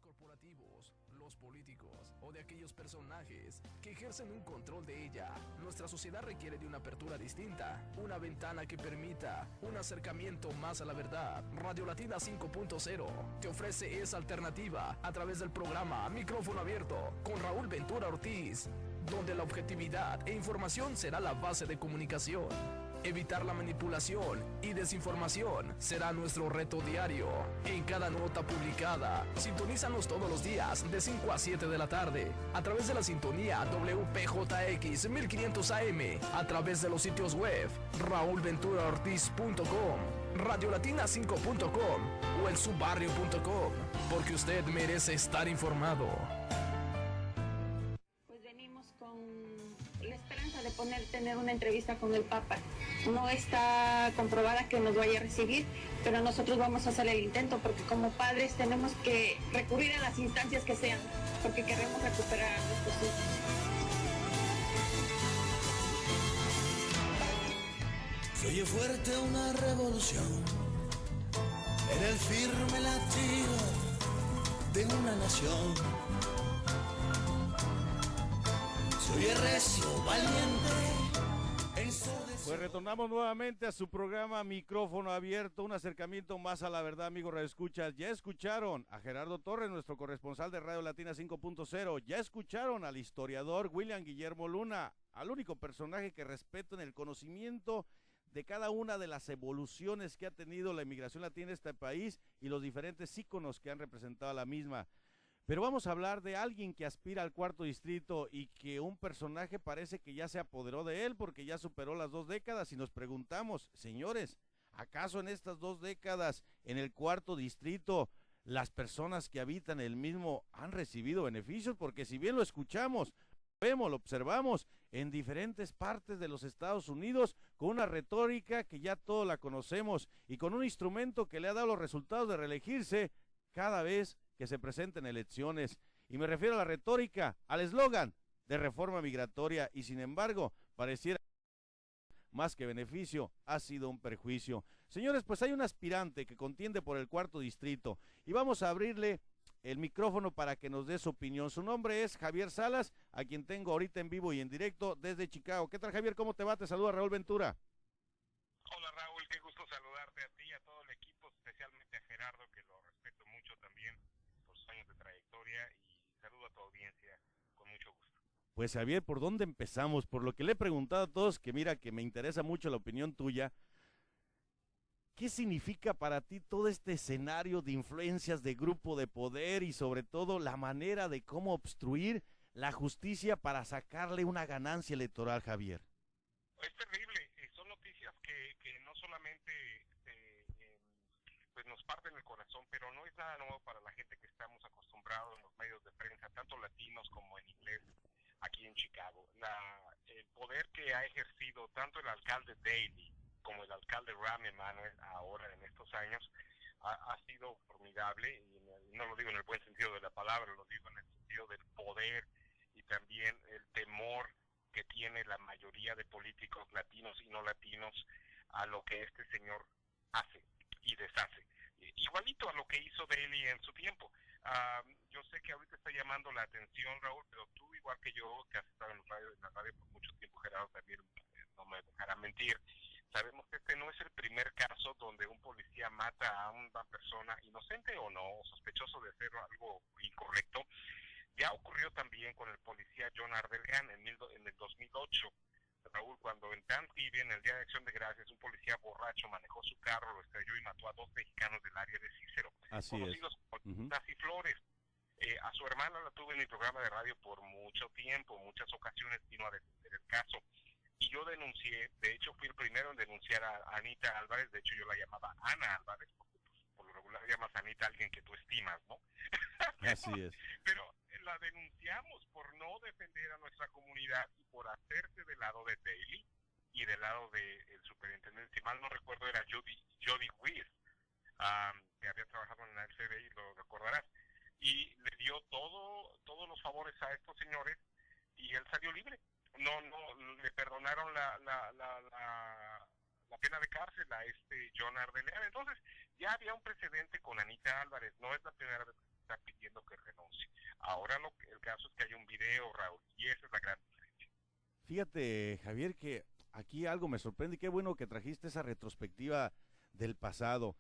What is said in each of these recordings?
corporativos, los políticos o de aquellos personajes que ejercen un control de ella. Nuestra sociedad requiere de una apertura distinta, una ventana que permita un acercamiento más a la verdad. Radio Latina 5.0 te ofrece esa alternativa a través del programa Micrófono Abierto con Raúl Ventura Ortiz, donde la objetividad e información será la base de comunicación. Evitar la manipulación y desinformación será nuestro reto diario. En cada nota publicada, sintonízanos todos los días de 5 a 7 de la tarde a través de la sintonía WPJX 1500 AM, a través de los sitios web raulventuraortiz.com, radiolatina5.com o el subbarrio.com, porque usted merece estar informado. Pues venimos con la esperanza de tener una entrevista con el Papa. No está comprobada que nos vaya a recibir, pero nosotros vamos a hacer el intento porque como padres tenemos que recurrir a las instancias que sean, porque queremos recuperar a nuestros hijos. Se oye fuerte una revolución en el firme latido de una nación. Se oye recio, valiente. Pues retornamos nuevamente a su programa Micrófono Abierto, un acercamiento más a la verdad, amigos radioescuchas. Ya escucharon a Gerardo Torres, nuestro corresponsal de Radio Latina 5.0. Ya escucharon al historiador William Guillermo Luna, al único personaje que respeto en el conocimiento de cada una de las evoluciones que ha tenido la inmigración latina en este país y los diferentes íconos que han representado a la misma. Pero vamos a hablar de alguien que aspira al cuarto distrito y que un personaje parece que ya se apoderó de él porque ya superó las 2 décadas y nos preguntamos, señores, ¿acaso en estas 2 décadas en el cuarto distrito las personas que habitan el mismo han recibido beneficios? Porque si bien lo escuchamos, lo observamos en diferentes partes de los Estados Unidos con una retórica que ya todos la conocemos y con un instrumento que le ha dado los resultados de reelegirse cada vez que se presenten elecciones, y me refiero a la retórica, al eslogan de reforma migratoria, y sin embargo, pareciera más que beneficio, ha sido un perjuicio. Señores, pues hay un aspirante que contiende por el cuarto distrito, y vamos a abrirle el micrófono para que nos dé su opinión. Su nombre es Javier Salas, a quien tengo ahorita en vivo y en directo desde Chicago. ¿Qué tal, Javier? ¿Cómo te va? Te saluda Raúl Ventura. Hola, Raúl, qué gusto saludarte a ti y a todo el equipo, especialmente a Gerardo, que lo respeto mucho también por sus años de trayectoria, y saludo a tu audiencia con mucho gusto. Pues Javier, ¿por dónde empezamos? Por lo que le he preguntado a todos, que mira, que me interesa mucho la opinión tuya. ¿Qué significa para ti todo este escenario de influencias de grupo de poder y sobre todo la manera de cómo obstruir la justicia para sacarle una ganancia electoral, Javier? Es terrible, son noticias que no solamente pues nos parten el corazón, pero no es nada nuevo para la gente que estamos acostumbrados en los medios de prensa, tanto latinos como en inglés, aquí en Chicago. El poder que ha ejercido tanto el alcalde Daley como el alcalde Rahm Emanuel ahora en estos años ha sido formidable, y no lo digo en el buen sentido de la palabra, lo digo en el sentido del poder y también el temor que tiene la mayoría de políticos latinos y no latinos a lo que este señor hace y deshace. Igualito a lo que hizo Daley en su tiempo. Yo sé que ahorita está llamando la atención, Raúl, pero tú, igual que yo, que has estado en la radio por mucho tiempo, Gerardo, también no me dejará mentir, sabemos que este no es el primer caso donde un policía mata a una persona inocente o no, o sospechoso de hacer algo incorrecto. Ya ocurrió también con el policía John Ardelean en el 2008, Raúl, cuando en Thanksgiving, el Día de Acción de Gracias, un policía borracho manejó su carro, lo estrelló y mató a 2 mexicanos del área de Cícero, conocidos como Flores. A su hermana la tuve en mi programa de radio por mucho tiempo, muchas ocasiones vino a defender el caso. Y yo denuncié, de hecho fui el primero en denunciar a Anita Álvarez, de hecho yo la llamaba Ana Álvarez, porque pues, por lo regular llamas a Anita a alguien que tú estimas, ¿no? Así es. Pero la denunciamos por no defender a nuestra comunidad y por hacerse del lado de Daley y del lado del superintendente, si mal no recuerdo era Jody Weiss, que había trabajado en la FBI, lo recordarás, y le dio todos los favores a estos señores y él salió libre. No le perdonaron la pena de cárcel a John Ardelean. Entonces ya había un precedente con Anita Álvarez, no es la primera vez está pidiendo que renuncie. Ahora el caso es que hay un video, Raúl, y esa es la gran diferencia. Fíjate, Javier, que aquí algo me sorprende y qué bueno que trajiste esa retrospectiva del pasado.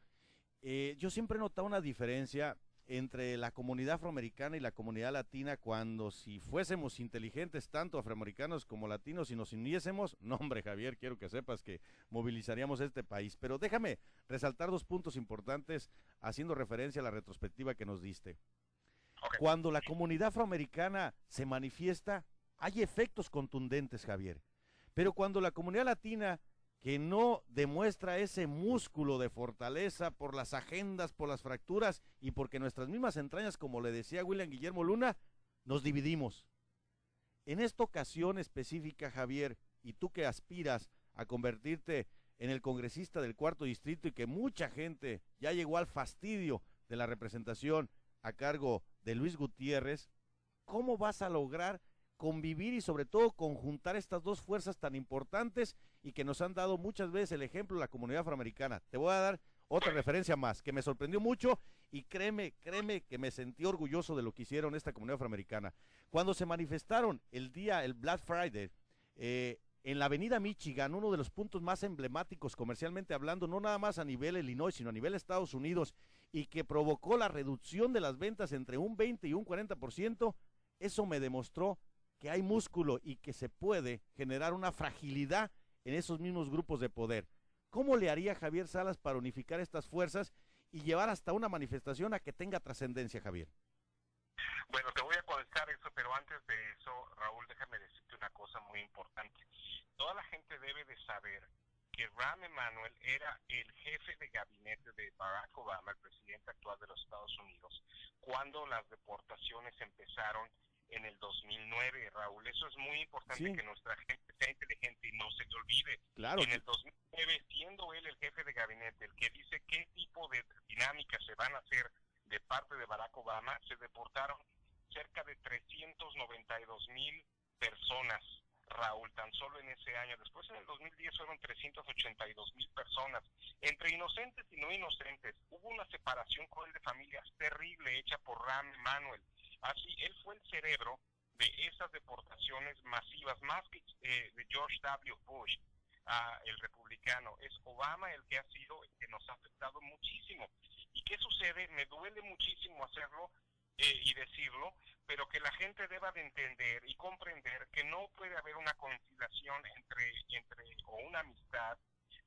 Yo siempre he notado una diferencia entre la comunidad afroamericana y la comunidad latina cuando si fuésemos inteligentes, tanto afroamericanos como latinos, y nos uniésemos, no hombre Javier, quiero que sepas que movilizaríamos este país. Pero déjame resaltar 2 puntos importantes haciendo referencia a la retrospectiva que nos diste. Okay. Cuando la comunidad afroamericana se manifiesta, hay efectos contundentes, Javier. Pero cuando la comunidad latina, que no demuestra ese músculo de fortaleza por las agendas, por las fracturas y porque nuestras mismas entrañas, como le decía William Guillermo Luna, nos dividimos. En esta ocasión específica, Javier, y tú que aspiras a convertirte en el congresista del 4º distrito y que mucha gente ya llegó al fastidio de la representación a cargo de Luis Gutiérrez, ¿cómo vas a lograr convivir y sobre todo conjuntar estas 2 fuerzas tan importantes y que nos han dado muchas veces el ejemplo de la comunidad afroamericana? Te voy a dar otra referencia más que me sorprendió mucho y créeme que me sentí orgulloso de lo que hicieron esta comunidad afroamericana. Cuando se manifestaron el Black Friday, en la avenida Michigan, uno de los puntos más emblemáticos comercialmente hablando, no nada más a nivel Illinois, sino a nivel Estados Unidos, y que provocó la reducción de las ventas entre un 20 y un 40%, eso me demostró que hay músculo y que se puede generar una fragilidad en esos mismos grupos de poder. ¿Cómo le haría Javier Salas para unificar estas fuerzas y llevar hasta una manifestación a que tenga trascendencia, Javier? Bueno, te voy a contestar eso, pero antes de eso, Raúl, déjame decirte una cosa muy importante. Toda la gente debe de saber que Rahm Emanuel era el jefe de gabinete de Barack Obama, el presidente actual de los Estados Unidos, cuando las deportaciones empezaron en el 2009, Raúl. Eso es muy importante, sí, que nuestra gente sea inteligente y no se le olvide. Claro. En el 2009, siendo él el jefe de gabinete, el que dice qué tipo de dinámicas se van a hacer de parte de Barack Obama, se deportaron cerca de 392,000 personas, Raúl, tan solo en ese año. Después, en el 2010, fueron 382,000 personas, entre inocentes y no inocentes. Hubo una separación cruel de familias terrible hecha por Rahm Emanuel. Así, él fue el cerebro de esas deportaciones masivas, más que de George W. Bush, el republicano. Es Obama el que ha sido, el que nos ha afectado muchísimo. ¿Y qué sucede? Me duele muchísimo hacerlo y decirlo, pero que la gente deba de entender y comprender que no puede haber una conciliación o una amistad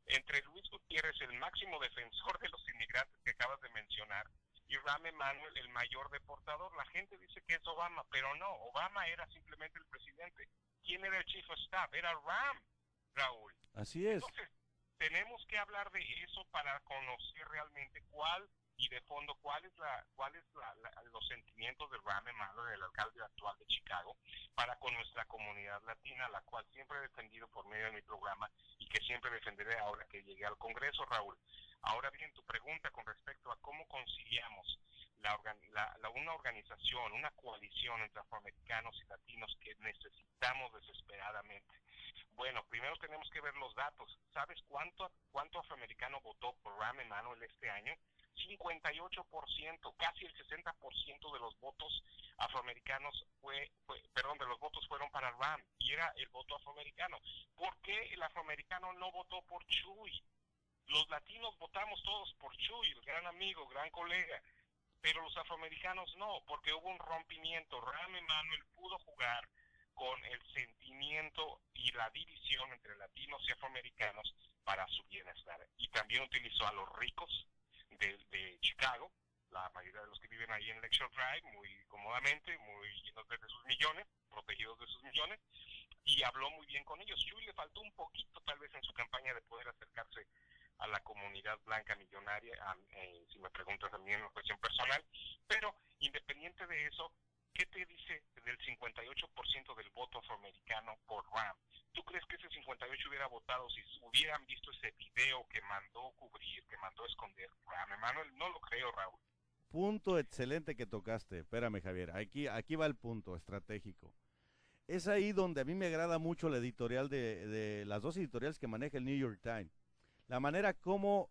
entre Luis Gutiérrez, el máximo defensor de los inmigrantes que acabas de mencionar, y Rahm Emanuel, el mayor deportador. La gente dice que es Obama, pero no, Obama era simplemente el presidente. ¿Quién era el chief of staff? Era Rahm, Raúl. Así es. Entonces, tenemos que hablar de eso para conocer realmente y de fondo cuáles los sentimientos de Rahm Emanuel, el alcalde actual de Chicago, para con nuestra comunidad latina, la cual siempre he defendido por medio de mi programa y que siempre defenderé ahora que llegue al Congreso, Raúl. Ahora bien, tu pregunta con respecto a cómo conciliamos una organización, una coalición entre afroamericanos y latinos que necesitamos desesperadamente. Bueno, primero tenemos que ver los datos. ¿Sabes cuánto afroamericano votó por Rahm Emanuel este año? 58%, casi el 60% de los votos afroamericanos de los votos fueron para Rahm, y era el voto afroamericano. ¿Por qué el afroamericano no votó por Chuy? Los latinos votamos todos por Chuy, el gran amigo, gran colega, pero los afroamericanos no, porque hubo un rompimiento. Rahm Emanuel pudo jugar con el sentimiento y la división entre latinos y afroamericanos para su bienestar. Y también utilizó a los ricos de Chicago, la mayoría de los que viven ahí en Lakeshore Drive, muy cómodamente, muy llenos de sus millones, protegidos de sus millones, y habló muy bien con ellos. Chuy le faltó un poquito, tal vez, en su campaña de poder acercarse a la comunidad blanca millonaria, si me preguntas también en una cuestión personal, pero independiente de eso, ¿qué te dice del 58% del voto afroamericano por Rahm? ¿Tú crees que ese 58 hubiera votado si hubieran visto ese video que mandó cubrir, que mandó esconder Rahm Emanuel? No lo creo, Raúl. Punto excelente que tocaste. Espérame, Javier, aquí va el punto estratégico. Es ahí donde a mí me agrada mucho la editorial de las 2 editoriales que maneja el New York Times. La manera como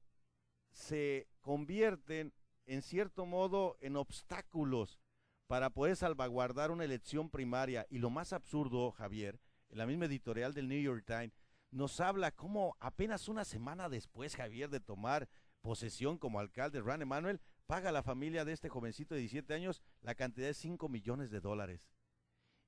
se convierten en cierto modo, en obstáculos para poder salvaguardar una elección primaria. Y lo más absurdo, Javier, en la misma editorial del New York Times, nos habla cómo apenas una semana después, Javier, de tomar posesión como alcalde, Rahm Emanuel paga a la familia de este jovencito de 17 años la cantidad de $5 millones.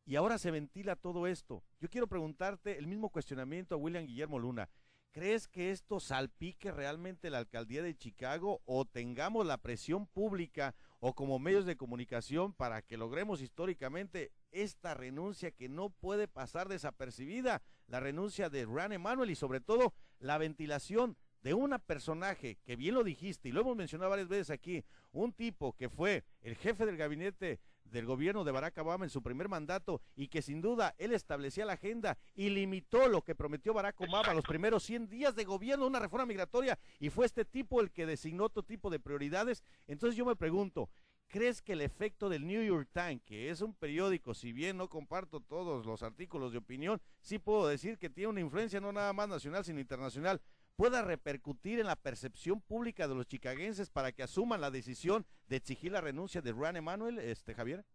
Y ahora se ventila todo esto. Yo quiero preguntarte el mismo cuestionamiento a William Guillermo Luna. ¿Crees que esto salpique realmente la alcaldía de Chicago o tengamos la presión pública o como medios de comunicación para que logremos históricamente esta renuncia que no puede pasar desapercibida, la renuncia de Rahm Emanuel y sobre todo la ventilación de un personaje que bien lo dijiste y lo hemos mencionado varias veces aquí, un tipo que fue el jefe del gabinete del gobierno de Barack Obama en su primer mandato y que sin duda él establecía la agenda y limitó lo que prometió Barack Obama los primeros 100 días de gobierno, una reforma migratoria, y fue este tipo el que designó otro tipo de prioridades. Entonces yo me pregunto, ¿crees que el efecto del New York Times, que es un periódico, si bien no comparto todos los artículos de opinión, sí puedo decir que tiene una influencia no nada más nacional sino internacional, pueda repercutir en la percepción pública de los chicagenses para que asuman la decisión de exigir la renuncia de Rahm Emanuel, Javier?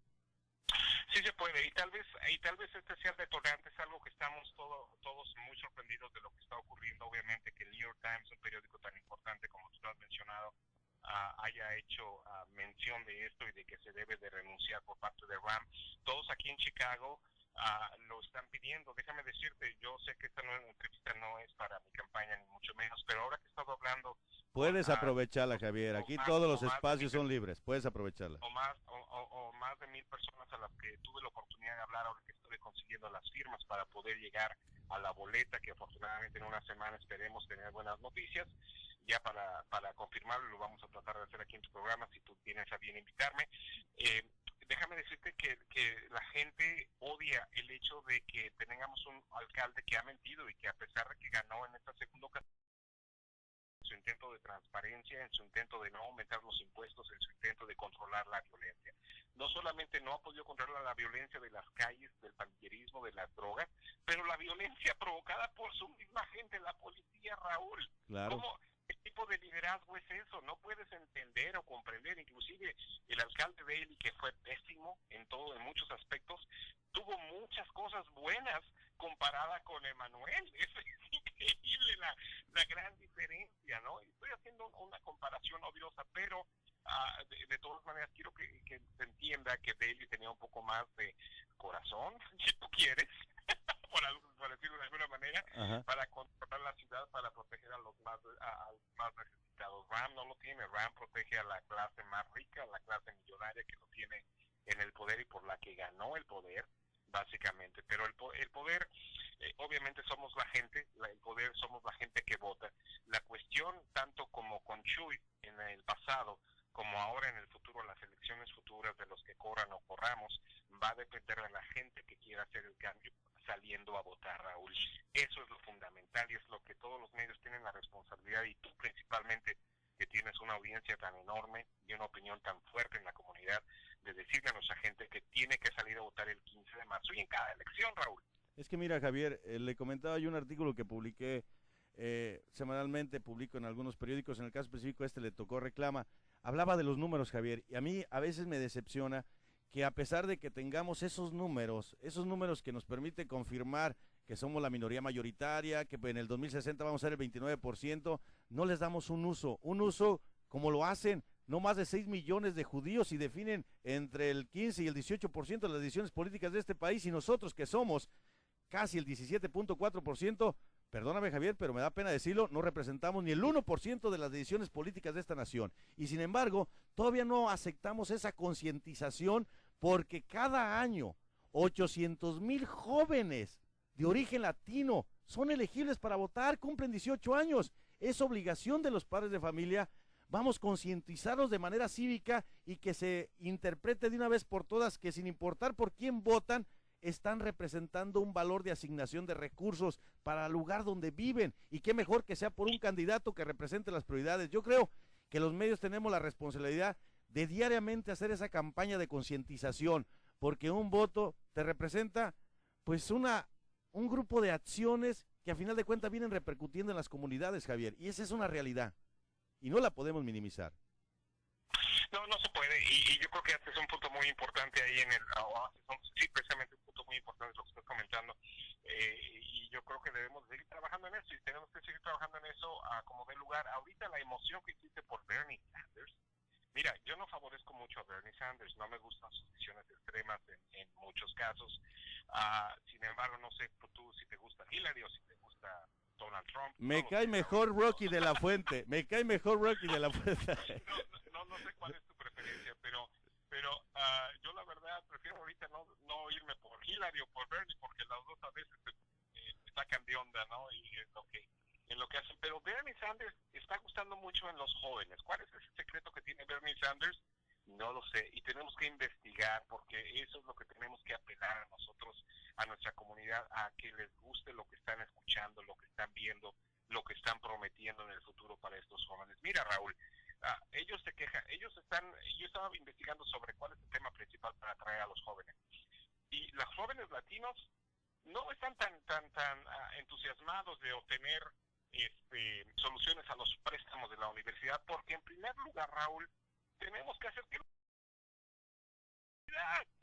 Sí se puede, y tal vez este sea el detonante, es algo que estamos todos muy sorprendidos de lo que está ocurriendo. Obviamente que el New York Times, un periódico tan importante como tú lo has mencionado, haya hecho mención de esto y de que se debe de renunciar por parte de Rahm. Todos aquí en Chicago lo están pidiendo. Déjame decirte, yo sé que esta entrevista no es para mi campaña ni mucho menos, pero ahora que he estado hablando... Puedes aprovecharla, Javier, aquí todos los espacios son libres, puedes aprovecharla. O más de 1,000 personas a las que tuve la oportunidad de hablar ahora que estuve consiguiendo las firmas para poder llegar a la boleta, que afortunadamente en una semana esperemos tener buenas noticias. Ya para confirmarlo, lo vamos a tratar de hacer aquí en tu programa, si tú tienes a bien invitarme. Déjame decirte que la gente odia el hecho de que tengamos un alcalde que ha mentido y que a pesar de que ganó en esta segunda ocasión, en su intento de transparencia, en su intento de no aumentar los impuestos, en su intento de controlar la violencia. No solamente no ha podido controlar la violencia de las calles, del pandillerismo, de las drogas, pero la violencia provocada por su misma gente, la policía, Raúl. Claro. ¿Cómo? ¿Qué tipo de liderazgo es eso? No puedes entender o comprender. Inclusive el alcalde Daley, que fue pésimo en muchos aspectos, tuvo muchas cosas buenas comparada con Emanuel. Eso es increíble la gran diferencia, ¿no? Estoy haciendo una comparación odiosa, pero de todas maneras quiero que se entienda que Daley tenía un poco más de corazón, si tú quieres, por decirlo de alguna manera, Ajá, para controlar la ciudad, para proteger a los más necesitados. Rahm no lo tiene. Rahm protege a la clase más rica, a la clase millonaria que lo tiene en el poder y por la que ganó el poder, básicamente. Pero el poder, obviamente somos la gente, el poder somos la gente que vota. La cuestión, tanto como con Chuy en el pasado, como ahora en el futuro, las elecciones futuras de los que corran o corramos, va a depender de la gente que quiera hacer el cambio saliendo a votar, Raúl. Eso es lo fundamental y es lo que todos los medios tienen la responsabilidad, y tú principalmente, que tienes una audiencia tan enorme y una opinión tan fuerte en la comunidad, de decirle a nuestra gente que tiene que salir a votar el 15 de marzo y en cada elección, Raúl. Es que mira, Javier, le comentaba yo un artículo que publiqué semanalmente, publico en algunos periódicos, en el caso específico le tocó Reclama, hablaba de los números, Javier, y a mí a veces me decepciona que a pesar de que tengamos esos números que nos permiten confirmar que somos la minoría mayoritaria, que en el 2060 vamos a ser el 29%, no les damos un uso como lo hacen no más de 6 millones de judíos y definen entre el 15 y el 18% de las decisiones políticas de este país, y nosotros que somos casi el 17.4%, perdóname Javier, pero me da pena decirlo, no representamos ni el 1% de las decisiones políticas de esta nación. Y sin embargo, todavía no aceptamos esa concientización, porque cada año 800,000 jóvenes de origen latino son elegibles para votar, cumplen 18 años. Es obligación de los padres de familia. Vamos a concientizarlos de manera cívica y que se interprete de una vez por todas que sin importar por quién votan, están representando un valor de asignación de recursos para el lugar donde viven, y qué mejor que sea por un candidato que represente las prioridades. Yo creo que los medios tenemos la responsabilidad de diariamente hacer esa campaña de concientización, porque un voto te representa pues un grupo de acciones que a final de cuentas vienen repercutiendo en las comunidades, Javier, y esa es una realidad y no la podemos minimizar. No se puede, y yo creo que este es un punto muy importante ahí sí, precisamente un punto muy importante lo que estás comentando, y yo creo que debemos seguir trabajando en eso, y tenemos que seguir trabajando en eso como dé lugar. Ahorita la emoción que existe por Bernie Sanders, mira, yo no favorezco mucho a Bernie Sanders, no me gustan sus visiones extremas en muchos casos, sin embargo, no sé tú si te gusta Hillary o si te gusta Donald Trump. Me cae mejor Rocky de la Fuente, me cae mejor Rocky de la Fuente. No sé cuál es tu preferencia, pero yo la verdad prefiero ahorita no irme por Hillary o por Bernie, porque las dos a veces me sacan de onda, ¿no? Y en lo que hacen. Pero Bernie Sanders está gustando mucho en los jóvenes. ¿Cuál es ese secreto que tiene Bernie Sanders? No lo sé, y tenemos que investigar, porque eso es lo que tenemos que apelar a nosotros, a nuestra comunidad, a que les guste lo que están escuchando, lo que están viendo, lo que están prometiendo en el futuro para estos jóvenes. Mira, Raúl, ellos se quejan, yo estaba investigando sobre cuál es el tema principal para atraer a los jóvenes, y los jóvenes latinos no están tan entusiasmados de obtener soluciones a los préstamos de la universidad, porque en primer lugar, Raúl, tenemos que hacer que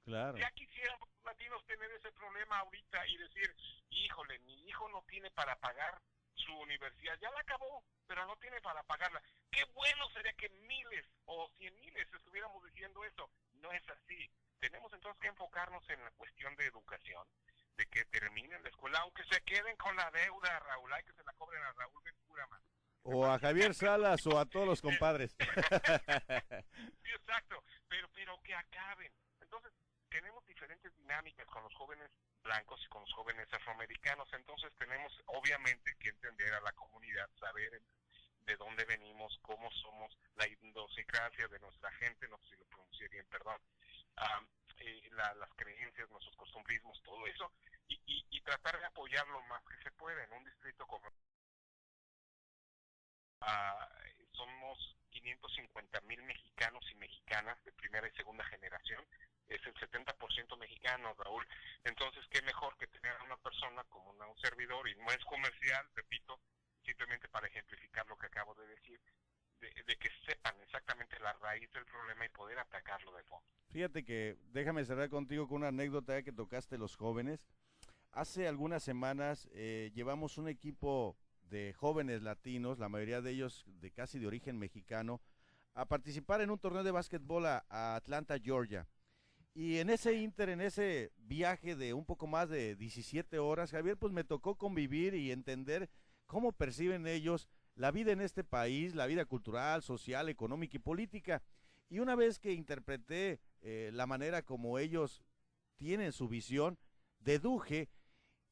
claro. Ya quisieran los latinos tener ese problema ahorita y decir, híjole, mi hijo no tiene para pagar su universidad, ya la acabó, pero no tiene para pagarla. Qué bueno sería que miles o 100,000 estuviéramos diciendo eso. No es así. Tenemos entonces que enfocarnos en la cuestión de educación, de que terminen la escuela, aunque se queden con la deuda, Raúl, hay que se la cobren a Raúl Ventura, man. O a Javier Salas o a todos los compadres. Sí, exacto, pero que acaben. Entonces, tenemos diferentes dinámicas con los jóvenes blancos y con los jóvenes afroamericanos, entonces tenemos obviamente que entender a la comunidad, saber de dónde venimos, cómo somos, la idiosincrasia de nuestra gente, no sé si lo pronuncié bien, perdón, las creencias, nuestros costumbrismos, todo eso, y tratar de apoyar lo más que se puede en un distrito como somos 550,000 mexicanos y mexicanas de primera y segunda generación, es el 70% mexicano, Raúl. Entonces, qué mejor que tener a una persona como un servidor, y no es comercial, repito, simplemente para ejemplificar lo que acabo de decir, de que sepan exactamente la raíz del problema y poder atacarlo de fondo. Fíjate que, déjame cerrar contigo con una anécdota que tocaste los jóvenes. Hace algunas semanas llevamos un equipo de jóvenes latinos, la mayoría de ellos casi de origen mexicano, a participar en un torneo de básquetbol a Atlanta, Georgia. Y en ese viaje de un poco más de 17 horas, Javier, pues me tocó convivir y entender cómo perciben ellos la vida en este país, la vida cultural, social, económica y política. Y una vez que interpreté la manera como ellos tienen su visión, deduje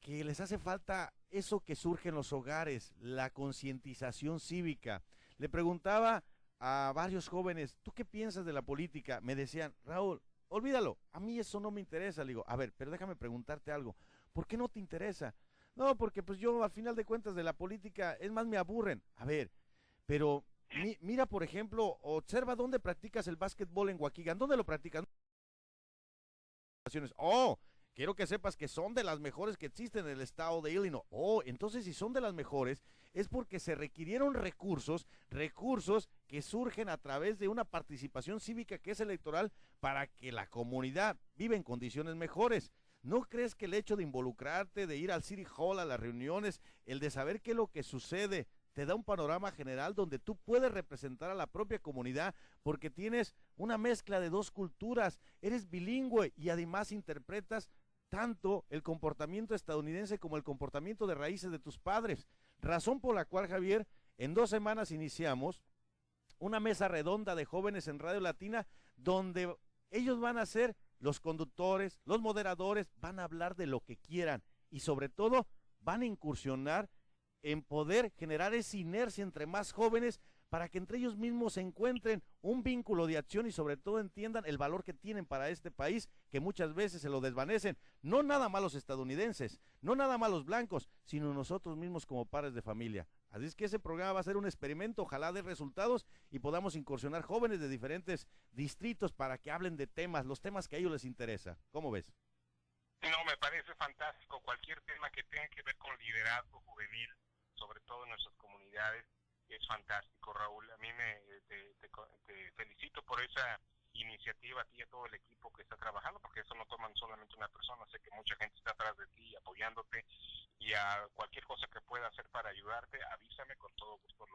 que les hace falta eso que surge en los hogares, la concientización cívica. Le preguntaba a varios jóvenes, ¿tú qué piensas de la política? Me decían, Raúl, olvídalo, a mí eso no me interesa. Le digo, a ver, pero déjame preguntarte algo, ¿por qué no te interesa? No, porque pues yo al final de cuentas de la política, es más, me aburren. A ver, pero mira, por ejemplo, observa dónde practicas el básquetbol en Waukegan, ¿dónde lo practicas? Oh, quiero que sepas que son de las mejores que existen en el estado de Illinois. Oh, entonces si son de las mejores, es porque se requirieron recursos que surgen a través de una participación cívica que es electoral para que la comunidad viva en condiciones mejores. ¿No crees que el hecho de involucrarte, de ir al City Hall, a las reuniones, el de saber qué es lo que sucede, te da un panorama general donde tú puedes representar a la propia comunidad porque tienes una mezcla de dos culturas, eres bilingüe y además interpretas tanto el comportamiento estadounidense como el comportamiento de raíces de tus padres? Razón por la cual, Javier, en 2 semanas iniciamos una mesa redonda de jóvenes en Radio Latina donde ellos van a ser los conductores, los moderadores, van a hablar de lo que quieran y sobre todo van a incursionar en poder generar esa inercia entre más jóvenes para que entre ellos mismos se encuentren un vínculo de acción y sobre todo entiendan el valor que tienen para este país, que muchas veces se lo desvanecen, no nada más los estadounidenses, no nada más los blancos, sino nosotros mismos como padres de familia. Así es que ese programa va a ser un experimento, ojalá dé resultados y podamos incursionar jóvenes de diferentes distritos para que hablen de temas, los temas que a ellos les interesa. ¿Cómo ves? No, me parece fantástico. Cualquier tema que tenga que ver con liderazgo juvenil, sobre todo en nuestras comunidades, es fantástico, Raúl. A mí te felicito por esa iniciativa, a ti y a todo el equipo que está trabajando, porque eso no toman solamente una persona, sé que mucha gente está atrás de ti apoyándote, y a cualquier cosa que pueda hacer para ayudarte, avísame, con todo gusto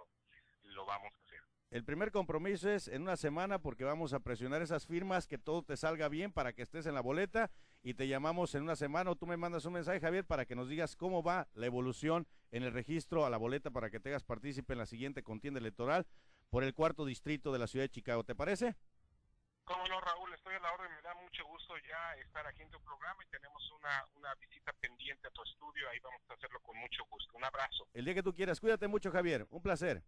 lo vamos a hacer. El primer compromiso es en una semana, porque vamos a presionar esas firmas, que todo te salga bien para que estés en la boleta, y te llamamos en una semana, o tú me mandas un mensaje, Javier, para que nos digas cómo va la evolución en el registro a la boleta para que te hagas partícipe en la siguiente contienda electoral por el 4º distrito de la ciudad de Chicago. ¿Te parece? Cómo no, Raúl, estoy a la orden, me da mucho gusto ya estar aquí en tu programa, y tenemos una visita pendiente a tu estudio, ahí vamos a hacerlo con mucho gusto. Un abrazo. El día que tú quieras. Cuídate mucho, Javier. Un placer.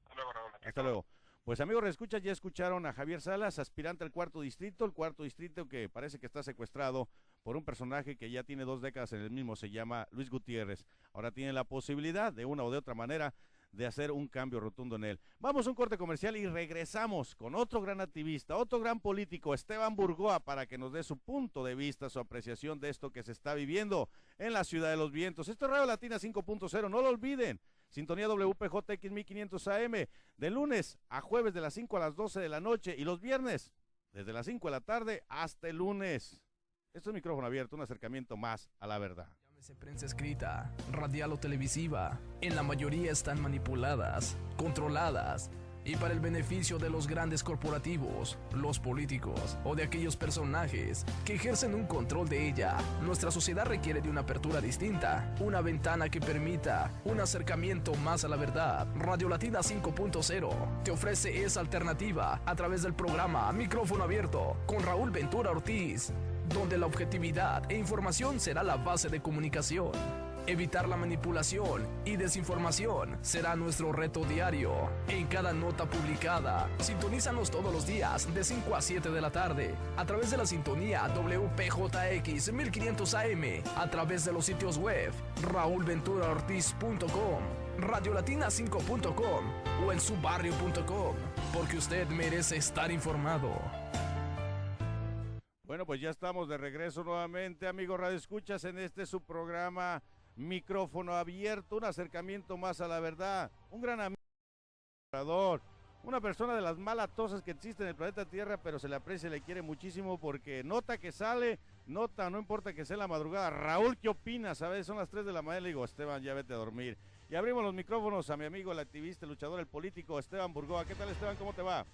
Hasta luego, Raúl. Hasta luego. Pues amigos, reescuchas, ya escucharon a Javier Salas, aspirante al 4º distrito, el 4º distrito que parece que está secuestrado por un personaje que ya tiene 2 décadas en el mismo, se llama Luis Gutiérrez. Ahora tiene la posibilidad, de una o de otra manera, de hacer un cambio rotundo en él. Vamos a un corte comercial y regresamos con otro gran activista, otro gran político, Esteban Burgoa, para que nos dé su punto de vista, su apreciación de esto que se está viviendo en la Ciudad de los Vientos. Esto es Radio Latina 5.0, no lo olviden. Sintonía WPJX 1500 AM, de lunes a jueves de las 5 a las 12 de la noche, y los viernes desde las 5 de la tarde hasta el lunes. Esto es Micrófono Abierto, un acercamiento más a la verdad. Llámese prensa escrita, radial o televisiva, en la mayoría están manipuladas, controladas, y para el beneficio de los grandes corporativos, los políticos o de aquellos personajes que ejercen un control de ella. Nuestra sociedad requiere de una apertura distinta, una ventana que permita un acercamiento más a la verdad. Radio Latina 5.0 te ofrece esa alternativa a través del programa Micrófono Abierto con Raúl Ventura Ortiz, donde la objetividad e información será la base de comunicación. Evitar la manipulación y desinformación será nuestro reto diario. En cada nota publicada, sintonízanos todos los días de 5 a 7 de la tarde a través de la sintonía WPJX 1500 AM, a través de los sitios web raulventuraortiz.com, radiolatina5.com o en subarrio.com, porque usted merece estar informado. Bueno, pues ya estamos de regreso nuevamente, amigos radioescuchas, en este su programa Micrófono Abierto, un acercamiento más a la verdad. Un gran amigo, una persona de las malatosas que existe en el planeta Tierra, pero se le aprecia y le quiere muchísimo porque nota que sale, nota, no importa que sea la madrugada. Raúl, ¿qué opinas? A veces son las 3 de la mañana, le digo, Esteban, ya vete a dormir. Y abrimos los micrófonos a mi amigo, el activista, el luchador, el político, Esteban Burgoa. ¿Qué tal, Esteban? ¿Cómo te va?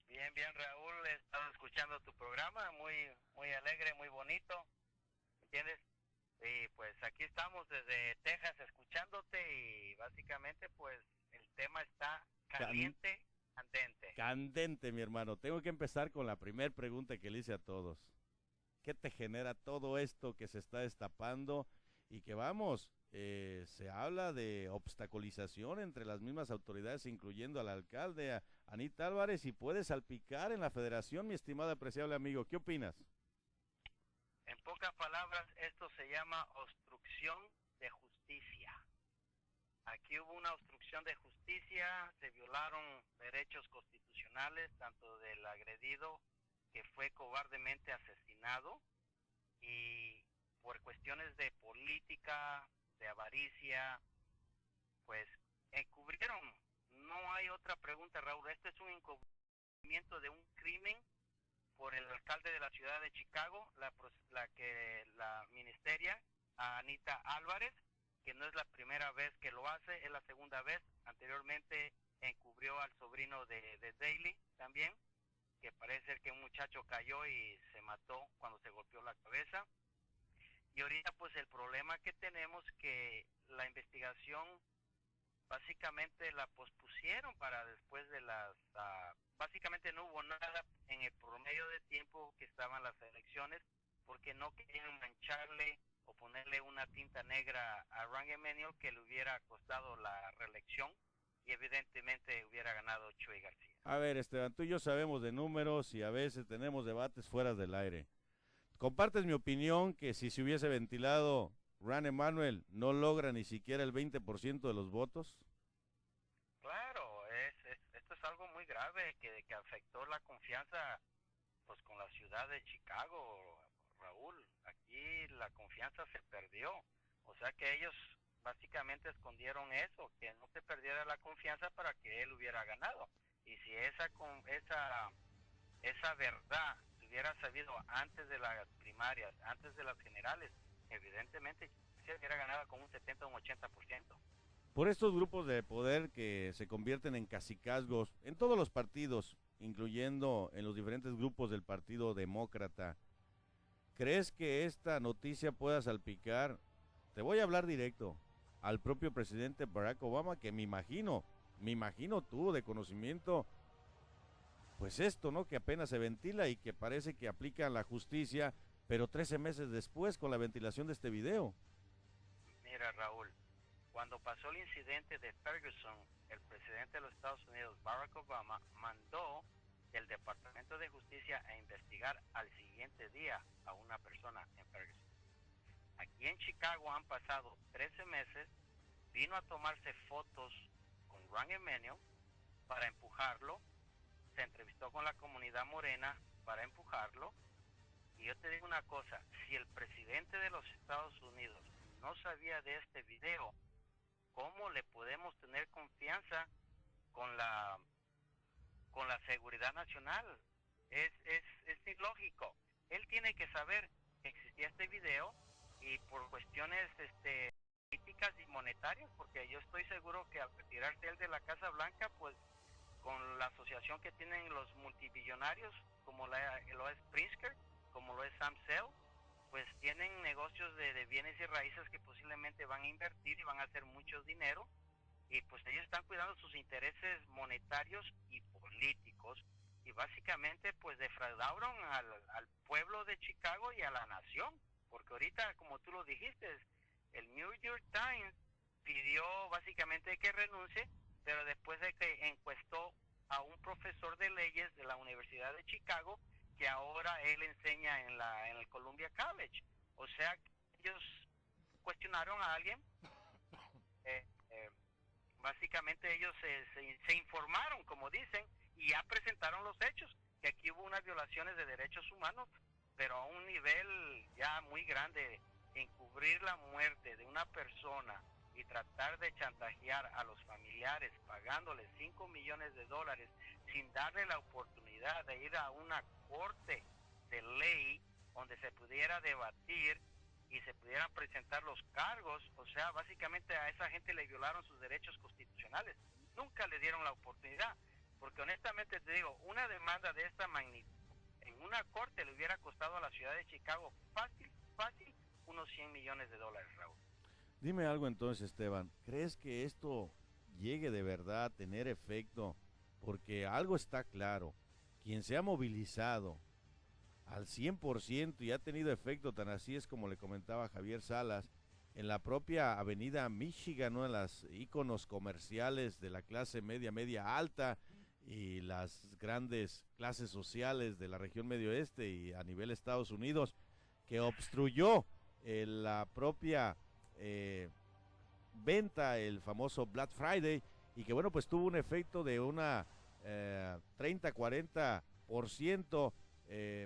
Bien, bien, Raúl, he estado escuchando tu programa, muy alegre, muy bonito, ¿entiendes? Y pues aquí estamos desde Texas escuchándote, y básicamente pues el tema está caliente, candente. Candente, mi hermano. Tengo que empezar con la primera pregunta que le hice a todos. ¿Qué te genera todo esto que se está destapando y que vamos, se habla de obstaculización entre las mismas autoridades, incluyendo al alcalde, a Anita Álvarez, y puede salpicar en la federación, mi estimado apreciable amigo? ¿Qué opinas? En pocas palabras, esto se llama obstrucción de justicia. Aquí hubo una obstrucción de justicia, se violaron derechos constitucionales, tanto del agredido, que fue cobardemente asesinado, y por cuestiones de política, de avaricia, pues encubrieron. No hay otra pregunta, Raúl. Este es un encubrimiento de un crimen por el alcalde de la ciudad de Chicago, la ministeria, a Anita Álvarez, que no es la primera vez que lo hace, es la segunda vez. Anteriormente encubrió al sobrino de Daley también, que parece ser que un muchacho cayó y se mató cuando se golpeó la cabeza. Y ahorita pues el problema que tenemos, que la investigación básicamente la pospusieron para después de básicamente no hubo nada en el promedio de tiempo que estaban las elecciones, porque no querían mancharle o ponerle una tinta negra a Rahm Emanuel, que le hubiera costado la reelección, y evidentemente hubiera ganado Chuy García. A ver, Esteban, tú y yo sabemos de números y a veces tenemos debates fuera del aire. ¿Compartes mi opinión que si se hubiese ventilado, Rahm Emanuel no logra ni siquiera el 20% de los votos? Claro, esto es algo muy grave que afectó la confianza pues con la ciudad de Chicago, Raúl. Aquí la confianza se perdió. O sea que ellos básicamente escondieron eso, que no se perdiera la confianza para que él hubiera ganado. Y si esa verdad se hubiera sabido antes de las primarias, antes de las generales, evidentemente se hubiera ganado con un 70 o un 80%. Por estos grupos de poder que se convierten en cacicazgos en todos los partidos, incluyendo en los diferentes grupos del Partido Demócrata, ¿crees que esta noticia pueda salpicar? Te voy a hablar directo al propio presidente Barack Obama, que me imagino tuvo de conocimiento, pues esto, ¿no? Que apenas se ventila y que parece que aplican la justicia, pero 13 meses después con la ventilación de este video. Mira, Raúl, cuando pasó el incidente de Ferguson, el presidente de los Estados Unidos, Barack Obama, mandó del Departamento de Justicia a investigar al siguiente día a una persona en Ferguson. Aquí en Chicago han pasado 13 meses, vino a tomarse fotos con Ron Emanuel para empujarlo, se entrevistó con la comunidad morena para empujarlo, y yo te digo una cosa, si el presidente de los Estados Unidos no sabía de este video, ¿cómo le podemos tener confianza con la seguridad nacional? Es ilógico. Él tiene que saber que existía este video, y por cuestiones políticas y monetarias, porque yo estoy seguro que al retirarse él de la Casa Blanca, pues con la asociación que tienen los multimillonarios, como lo es Pritzker, como lo es Sam Zell, pues tienen negocios de bienes y raíces que posiblemente van a invertir y van a hacer mucho dinero, y pues ellos están cuidando sus intereses monetarios y políticos, y básicamente pues defraudaron al pueblo de Chicago y a la nación, porque ahorita, como tú lo dijiste, el New York Times pidió básicamente que renuncie, pero después de que encuestó a un profesor de leyes de la Universidad de Chicago, que ahora él enseña en el Columbia College. O sea, ellos cuestionaron a alguien, básicamente ellos se informaron, como dicen, y ya presentaron los hechos, que aquí hubo unas violaciones de derechos humanos, pero a un nivel ya muy grande. Encubrir la muerte de una persona y tratar de chantajear a los familiares pagándoles $5 millones sin darle la oportunidad de ir a una corte de ley donde se pudiera debatir y se pudieran presentar los cargos. O sea, básicamente a esa gente le violaron sus derechos constitucionales, nunca le dieron la oportunidad, porque honestamente te digo, una demanda de esta magnitud en una corte le hubiera costado a la ciudad de Chicago fácil unos $100 millones, Raúl. Dime algo entonces, Esteban, ¿crees que esto llegue de verdad a tener efecto? Porque algo está claro, quien se ha movilizado al 100% y ha tenido efecto, tan así es como le comentaba Javier Salas, en la propia avenida Michigan, ¿no? En las íconos comerciales de la clase media alta y las grandes clases sociales de la región medio oeste y a nivel Estados Unidos, que obstruyó la propia venta, el famoso Black Friday, y que bueno, pues tuvo un efecto de una 30-40%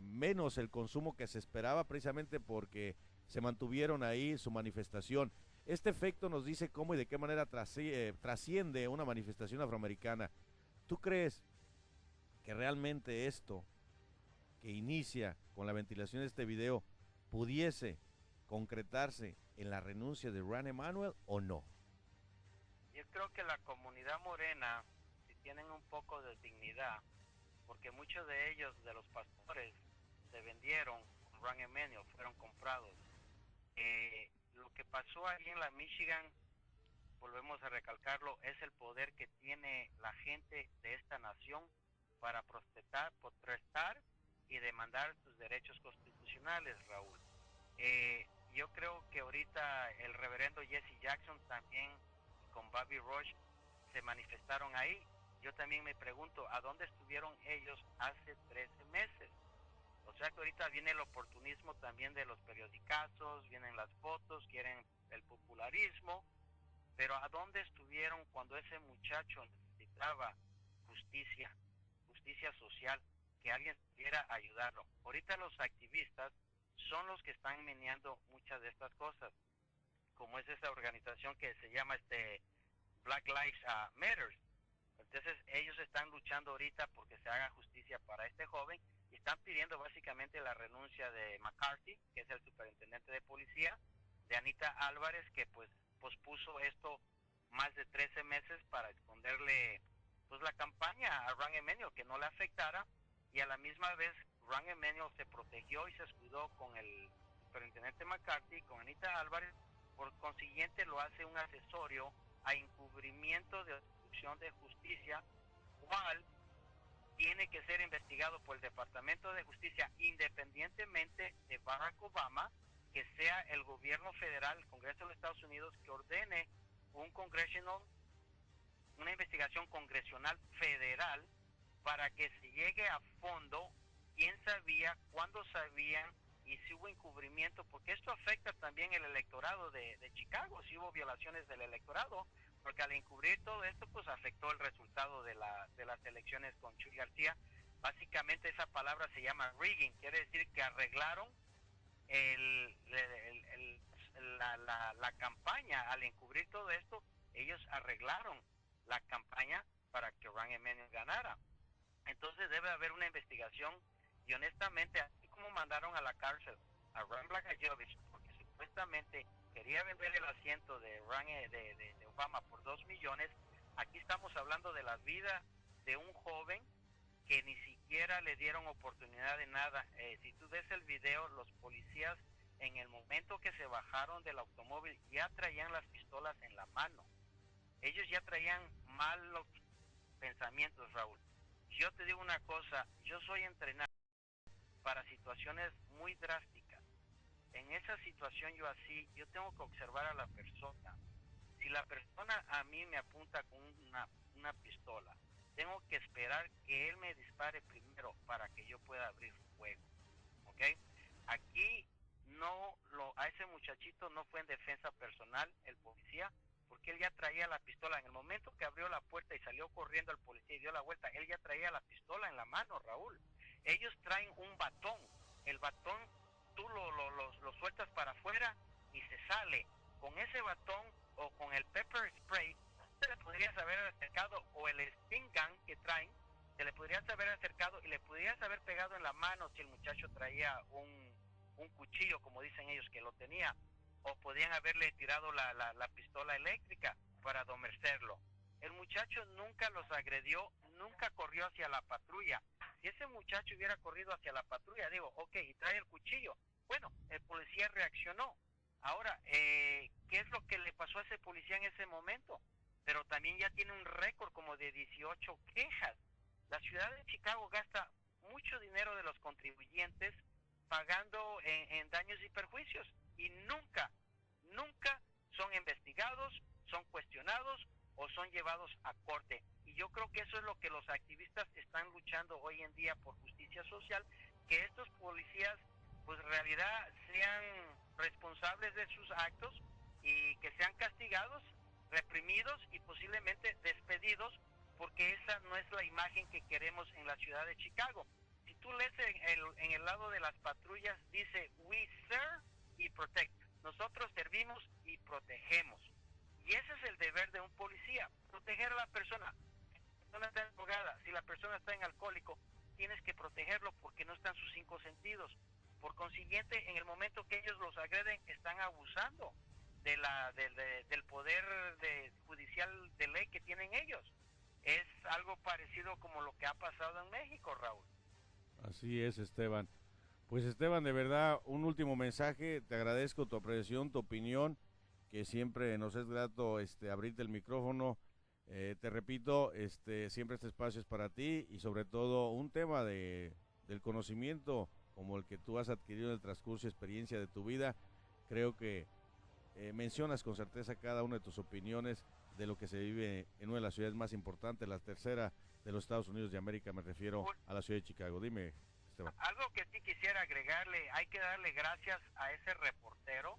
menos el consumo que se esperaba, precisamente porque se mantuvieron ahí su manifestación. Este efecto nos dice cómo y de qué manera trasciende una manifestación afroamericana. ¿Tú crees que realmente esto que inicia con la ventilación de este video pudiese concretarse en la renuncia de Ron Emanuel o no? Yo creo que la comunidad morena, si tienen un poco de dignidad, porque muchos de ellos, de los pastores, se vendieron con Ron Emanuel, fueron comprados. Lo que pasó ahí en la Michigan, volvemos a recalcarlo, es el poder que tiene la gente de esta nación para protestar y demandar sus derechos constitucionales, Raúl. Yo creo que ahorita el reverendo Jesse Jackson también con Bobby Rush se manifestaron ahí. Yo también me pregunto, ¿a dónde estuvieron ellos hace 13 meses? O sea que ahorita viene el oportunismo también de los periodicazos, vienen las fotos, quieren el popularismo, pero ¿a dónde estuvieron cuando ese muchacho necesitaba justicia social, que alguien pudiera ayudarlo? Ahorita los activistas son los que están meneando muchas de estas cosas. como es esa organización que se llama Black Lives Matter. Entonces ellos están luchando ahorita porque se haga justicia para este joven y están pidiendo básicamente la renuncia de McCarthy, que es el superintendente de policía, de Anita Álvarez, que pues pospuso esto más de 13 meses para esconderle pues la campaña a Ron Emanuel, que no le afectara, y a la misma vez Ron Emanuel se protegió y se escudó con el superintendente McCarthy, con Anita Álvarez. Por consiguiente lo hace un accesorio a encubrimiento de obstrucción de justicia, cual tiene que ser investigado por el Departamento de Justicia independientemente de Barack Obama, que sea el gobierno federal, el Congreso de los Estados Unidos, que ordene una investigación congresional federal para que se llegue a fondo quién sabía, cuándo sabían y si hubo encubrimiento, porque esto afecta también el electorado de Chicago, si hubo violaciones del electorado, porque al encubrir todo esto pues afectó el resultado de las elecciones con Chuy García. Básicamente esa palabra se llama rigging, quiere decir que arreglaron la campaña. Al encubrir todo esto, ellos arreglaron la campaña para que Ron Emanuel ganara. Entonces debe haber una investigación, y honestamente, así como mandaron a la cárcel a Ron Blagojevich porque supuestamente quería vender el asiento de Obama por 2 millones, aquí estamos hablando de la vida de un joven que ni siquiera le dieron oportunidad de nada. Si tú ves el video, los policías en el momento que se bajaron del automóvil ya traían las pistolas en la mano. Ellos ya traían malos pensamientos, Raúl. Yo te digo una cosa, yo soy entrenado para situaciones muy drásticas. En esa situación yo tengo que observar a la persona. Si la persona a mí me apunta con una pistola, tengo que esperar que él me dispare primero para que yo pueda abrir fuego, ¿ok? Aquí a ese muchachito no fue en defensa personal el policía, porque él ya traía la pistola. En el momento que abrió la puerta y salió corriendo el policía y dio la vuelta, él ya traía la pistola en la mano, Raúl. Ellos traen un batón. El batón tú lo sueltas para afuera y se sale. Con ese batón o con el pepper spray se le podrías haber acercado, o el spin gun que traen, se le podrías haber acercado y le podrías haber pegado en la mano si el muchacho traía un cuchillo, como dicen ellos que lo tenía, o podían haberle tirado la pistola eléctrica para adormecerlo. El muchacho nunca los agredió, nunca corrió hacia la patrulla. Si ese muchacho hubiera corrido hacia la patrulla, digo, ok, y trae el cuchillo. Bueno, el policía reaccionó. Ahora, ¿qué es lo que le pasó a ese policía en ese momento? Pero también ya tiene un récord como de 18 quejas. La ciudad de Chicago gasta mucho dinero de los contribuyentes pagando en daños y perjuicios, y nunca son investigados, son cuestionados o son llevados a corte. Y yo creo que eso es lo que los activistas están luchando hoy en día por justicia social, que estos policías pues en realidad sean responsables de sus actos y que sean castigados, reprimidos y posiblemente despedidos, porque esa no es la imagen que queremos en la ciudad de Chicago. Si tú lees en el lado de las patrullas, dice we serve y protect. Nosotros servimos y protegemos. Y ese es el deber de un policía, proteger a la persona. Si la persona está drogada, si la persona está en alcohólico, tienes que protegerlo porque no están sus 5 sentidos. Por consiguiente, en el momento que ellos los agreden, están abusando del poder judicial de ley que tienen ellos. Es algo parecido como lo que ha pasado en México, Raúl. Así es, Esteban. Pues Esteban, de verdad, un último mensaje. Te agradezco tu apreciación, tu opinión, que siempre nos es grato abrirte el micrófono. Te repito, siempre este espacio es para ti, y sobre todo un tema del conocimiento como el que tú has adquirido en el transcurso y experiencia de tu vida. Creo que mencionas con certeza cada una de tus opiniones de lo que se vive en una de las ciudades más importantes, la tercera de los Estados Unidos de América, me refiero a la ciudad de Chicago. Dime, Esteban. Algo que sí quisiera agregarle, hay que darle gracias a ese reportero,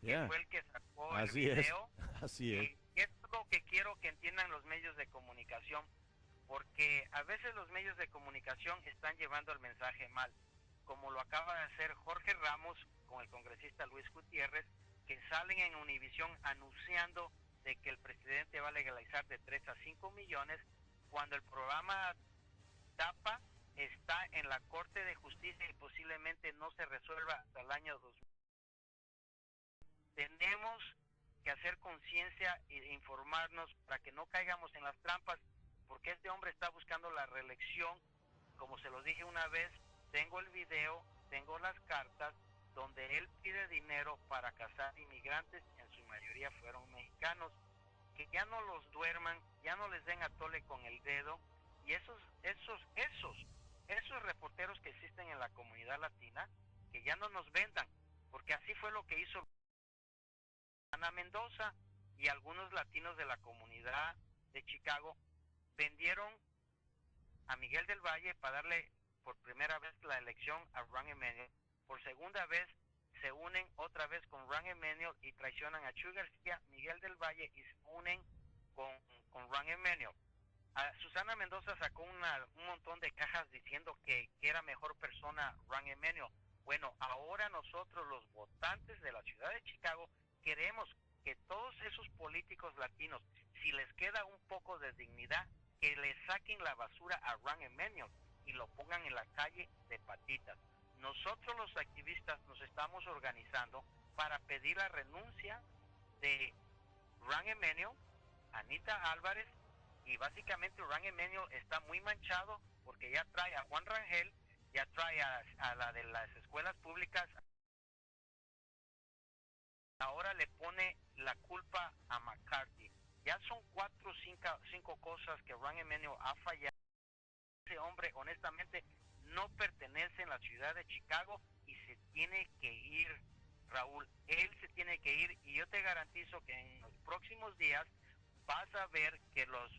que fue el que sacó el video. Así es. Y es algo que quiero que entiendan los medios de comunicación, porque a veces los medios de comunicación están llevando el mensaje mal, como lo acaba de hacer Jorge Ramos con el congresista Luis Gutiérrez, que salen en Univisión anunciando de que el presidente va a legalizar de 3 a 5 millones, cuando el programa TAPA está en la Corte de Justicia y posiblemente no se resuelva hasta el año 2000. Tenemos que hacer conciencia e informarnos para que no caigamos en las trampas, porque este hombre está buscando la reelección. Como se lo dije una vez, tengo el video, tengo las cartas donde él pide dinero para casar inmigrantes, en su mayoría fueron mexicanos, que ya no los duerman, ya no les den a tole con el dedo, y esos reporteros que existen en la comunidad latina, que ya no nos vendan, porque así fue lo que hizo Ana Mendoza y algunos latinos de la comunidad de Chicago, vendieron a Miguel del Valle para darle por primera vez la elección a Ron Emanuel. Por segunda vez se unen otra vez con Ron Emanuel y traicionan a Chuy García, Miguel del Valle, y se unen con Ron Emanuel. Susana Mendoza sacó un montón de cajas diciendo que era mejor persona Ron Emanuel. Bueno, ahora nosotros los votantes de la ciudad de Chicago queremos que todos esos políticos latinos, si les queda un poco de dignidad, que le saquen la basura a Ron Emanuel y lo pongan en la calle de patitas. Nosotros los activistas nos estamos organizando para pedir la renuncia de Ron Emanuel, Anita Álvarez, y básicamente Ron Emanuel está muy manchado porque ya trae a Juan Rangel, ya trae a la de las escuelas públicas. Ahora le pone la culpa a McCarthy. Ya son 4 o 5 cosas que Ron Emanuel ha fallado. Ese hombre, honestamente, no pertenece en la ciudad de Chicago y se tiene que ir, Raúl. Él se tiene que ir, y yo te garantizo que en los próximos días vas a ver que los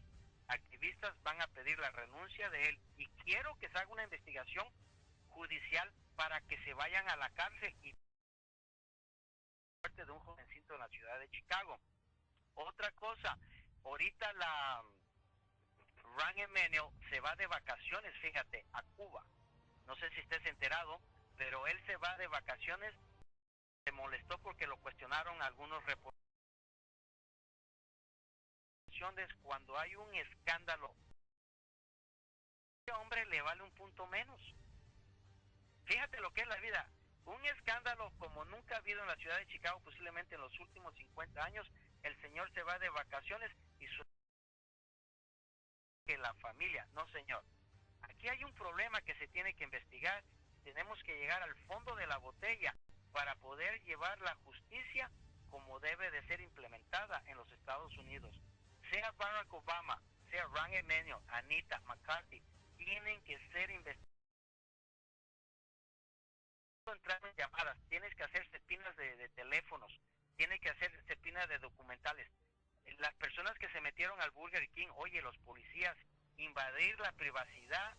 activistas van a pedir la renuncia de él, y quiero que se haga una investigación judicial para que se vayan a la cárcel y muerte de un jovencito en la ciudad de Chicago. Otra cosa, ahorita Ron Emanuel se va de vacaciones, fíjate, a Cuba. No sé si estés enterado, pero él se va de vacaciones. Se molestó porque lo cuestionaron algunos reporteros. Cuando hay un escándalo, a este hombre le vale un punto menos. Fíjate lo que es la vida. Un escándalo como nunca ha habido en la ciudad de Chicago, posiblemente en los últimos 50 años. El señor se va de vacaciones y que la familia, no señor. Aquí hay un problema que se tiene que investigar. Tenemos que llegar al fondo de la botella para poder llevar la justicia como debe de ser implementada en los Estados Unidos. Sea Barack Obama, sea Ron Emanuel, Anita, McCarthy, tienen que ser investigados. Entrar en llamadas, tienes que hacer cepinas de teléfonos, tienes que hacer cepinas de documentales. Las personas que se metieron al Burger King, oye, los policías, invadir la privacidad